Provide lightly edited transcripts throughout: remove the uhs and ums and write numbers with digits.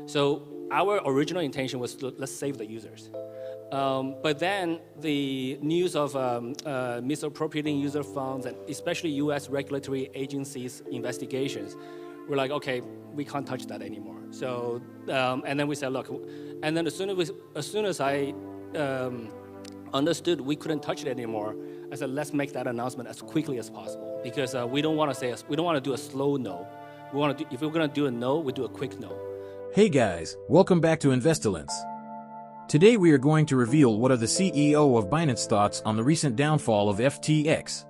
So our original intention was to let's save the users. But then the news of misappropriating user funds and especially US regulatory agencies' investigations, we're like, okay, we can't touch that anymore. So, and then we said, look, and then as soon as I understood we couldn't touch it anymore, I said, let's make that announcement as quickly as possible because we don't want to do a slow no. If we're going to do a no, we do a quick no. Hey guys, welcome back to Investalence. Today we are going to reveal what are the CEO of Binance thoughts on the recent downfall of FTX.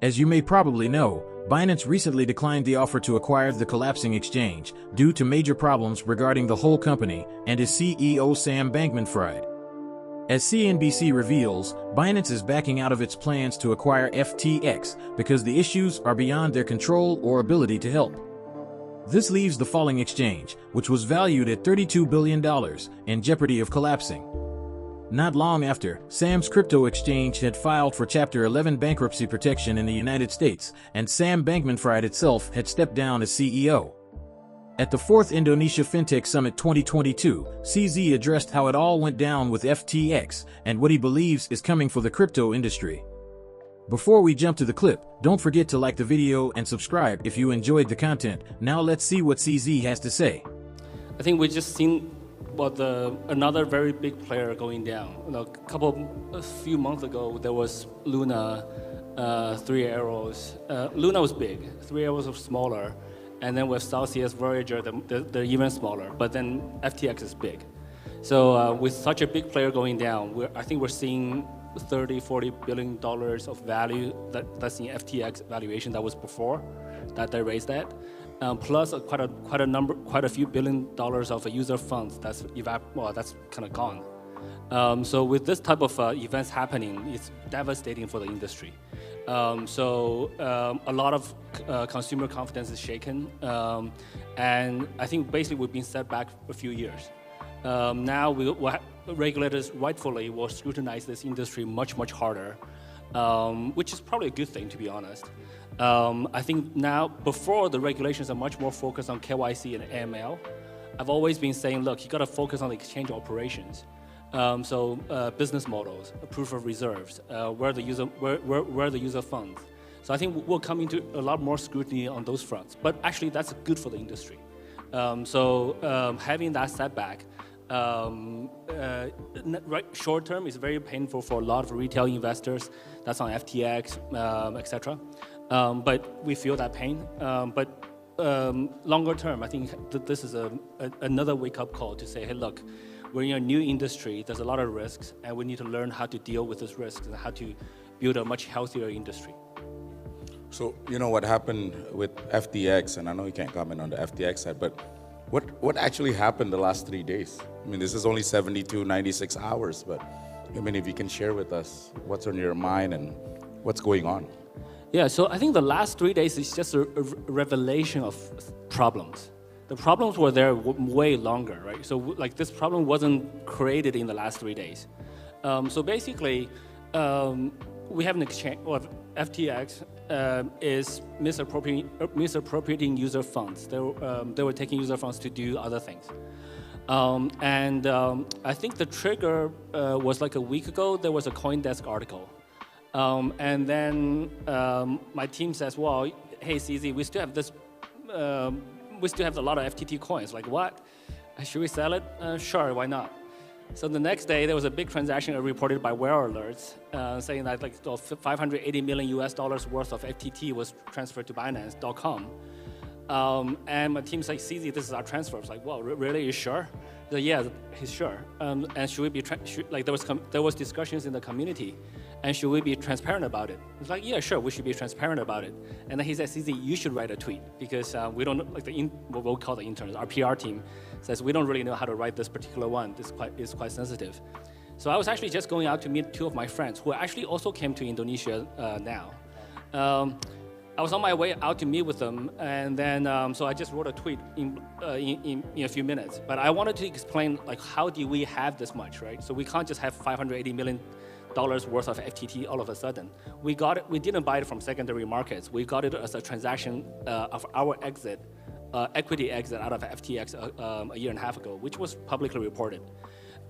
As you may probably know, Binance recently declined the offer to acquire the collapsing exchange due to major problems regarding the whole company and its CEO Sam Bankman-Fried. As CNBC reveals, Binance is backing out of its plans to acquire FTX because the issues are beyond their control or ability to help. This leaves the falling exchange, which was valued at $32 billion, in jeopardy of collapsing. Not long after, Sam's crypto exchange had filed for Chapter 11 bankruptcy protection in the United States, and Sam Bankman-Fried itself had stepped down as CEO. At the 4th Indonesia Fintech Summit 2022, CZ addressed how it all went down with FTX and what he believes is coming for the crypto industry. Before we jump to the clip, don't forget to like the video and subscribe if you enjoyed the content. Now let's see what CZ has to say. I think we just seen another very big player going down. A few months ago, there was Luna, Three Arrows. Luna was big, Three Arrows was smaller, and then with Celsius, Voyager, they're even smaller. But then FTX is big. So with such a big player going down, I think we're seeing $30–40 billion of value that's in FTX valuation that was before that they raised that, plus quite a few $1 billion of user funds that's kind of gone. So with this type of events happening, it's devastating for the industry. So a lot of consumer confidence is shaken, and I think basically we've been set back a few years. Now regulators rightfully will scrutinize this industry much harder, which is probably a good thing, to be honest. I think now, before the regulations are much more focused on KYC and AML, I've always been saying, look, you got to focus on the exchange operations. So business models, proof of reserves, where the user funds. So I think we'll come into a lot more scrutiny on those fronts. But actually, that's good for the industry. So having that setback, short term is very painful for a lot of retail investors. That's on FTX, etc. But we feel that pain. But longer term, I think this is another wake-up call to say, hey, look, we're in a new industry. There's a lot of risks, and we need to learn how to deal with those risks and how to build a much healthier industry. So, you know what happened with FTX, and I know you can't comment on the FTX side, but what actually happened the last 3 days? I mean, this is only 72, 96 hours, but I mean, if you can share with us what's on your mind and what's going on. Yeah, so I think the last 3 days is just a revelation of problems. The problems were there way longer, right? So like this problem wasn't created in the last 3 days. So basically, we have an exchange, or FTX is misappropriating user funds. They were taking user funds to do other things. And I think the trigger was like a week ago. There was a CoinDesk article. And then my team says, well, hey, CZ, we still have this, we still have a lot of FTT coins. Like what? Should we sell it? Sure, why not? So the next day, there was a big transaction reported by Where Alerts saying that like $580 million worth of FTT was transferred to Binance.com. And my team's like, CZ, this is our transfer. I was like, well, really, you sure? Like, yeah, he's sure. And should we be, there was discussions in the community, and should we be transparent about it? It's like, yeah, sure, we should be transparent about it. And then he said, CZ, you should write a tweet, because we don't, like what we'll call the interns, our PR team says, we don't really know how to write this particular one. It's quite sensitive. So I was actually just going out to meet two of my friends who actually also came to Indonesia now. I was on my way out to meet with them, and then so I just wrote a tweet in a few minutes. But I wanted to explain, like, how do we have this much, right? So we can't just have $580 million worth of FTT all of a sudden. We got it. We didn't buy it from secondary markets. We got it as a transaction of our exit equity exit out of FTX a year and a half ago, which was publicly reported.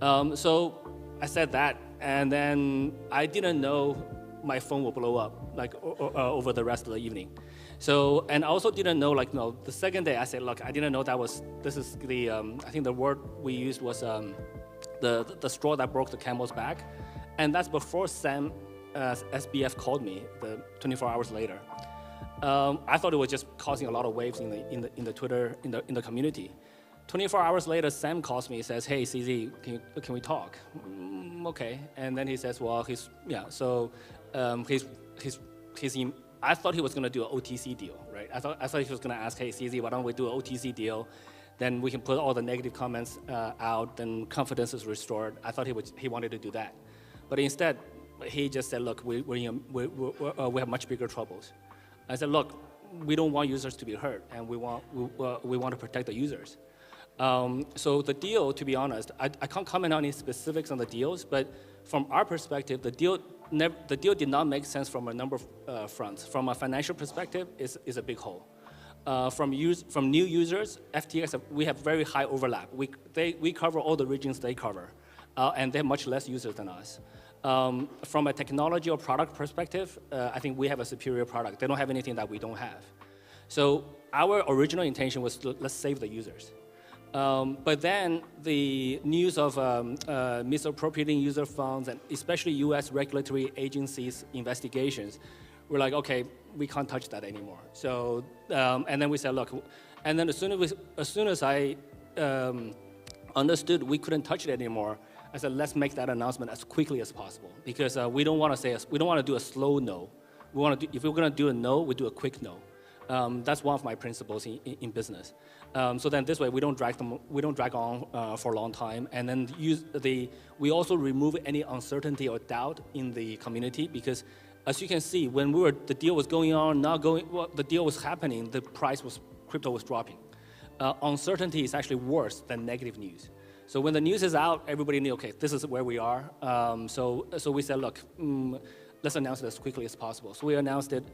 So I said that, and then I didn't know my phone will blow up like over the rest of the evening. So, and I also didn't know, like, no, the second day I said, look, I didn't know this is the, I think the word we used was the straw that broke the camel's back. And that's before Sam SBF called me 24 hours later. I thought it was just causing a lot of waves in the Twitter, in the community. 24 hours later, Sam calls me, says, hey, CZ, can we talk? Okay. And then he says, well, I thought he was going to do an OTC deal, right? I thought he was going to ask, hey, CZ, why don't we do an OTC deal? Then we can put all the negative comments out, then confidence is restored. I thought he wanted to do that. But instead, he just said, look, we have much bigger troubles. I said, look, we don't want users to be hurt, and we want to protect the users. So the deal, to be honest, I can't comment on any specifics on the deals, but from our perspective, the deal did not make sense from a number of fronts. From a financial perspective, is a big hole. From new users, FTX, we have very high overlap. We cover all the regions they cover, and they have much less users than us. From a technology or product perspective, I think we have a superior product. They don't have anything that we don't have. So our original intention was let's save the users. But then the news of misappropriating user funds, and especially US regulatory agencies' investigations, we're like, okay, we can't touch that anymore. So, and then we said, look, and then as soon as I understood we couldn't touch it anymore, I said, let's make that announcement as quickly as possible, because we don't want to do a slow no. If we're going to do a no, we do a quick no. That's one of my principles in business. So then this way we don't drag on for a long time, and then we also remove any uncertainty or doubt in the community, because as you can see, when the deal was going on, the deal was happening, the crypto was dropping. Uncertainty is actually worse than negative news. So when the news is out, everybody knew, okay, this is where we are. So we said, look, let's announce it as quickly as possible. So we announced it.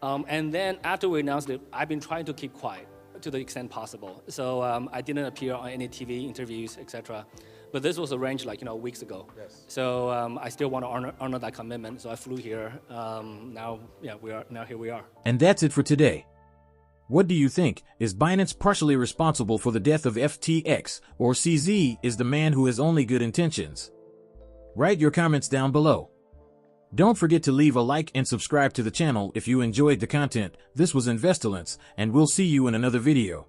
And then after we announced it, I've been trying to keep quiet to the extent possible. So I didn't appear on any TV interviews, etc. But this was arranged weeks ago. Yes. So I still want to honor that commitment. So I flew here. Now here we are. And that's it for today. What do you think? Is Binance partially responsible for the death of FTX, or CZ is the man who has only good intentions? Write your comments down below. Don't forget to leave a like and subscribe to the channel if you enjoyed the content. This was Investalence, and we'll see you in another video.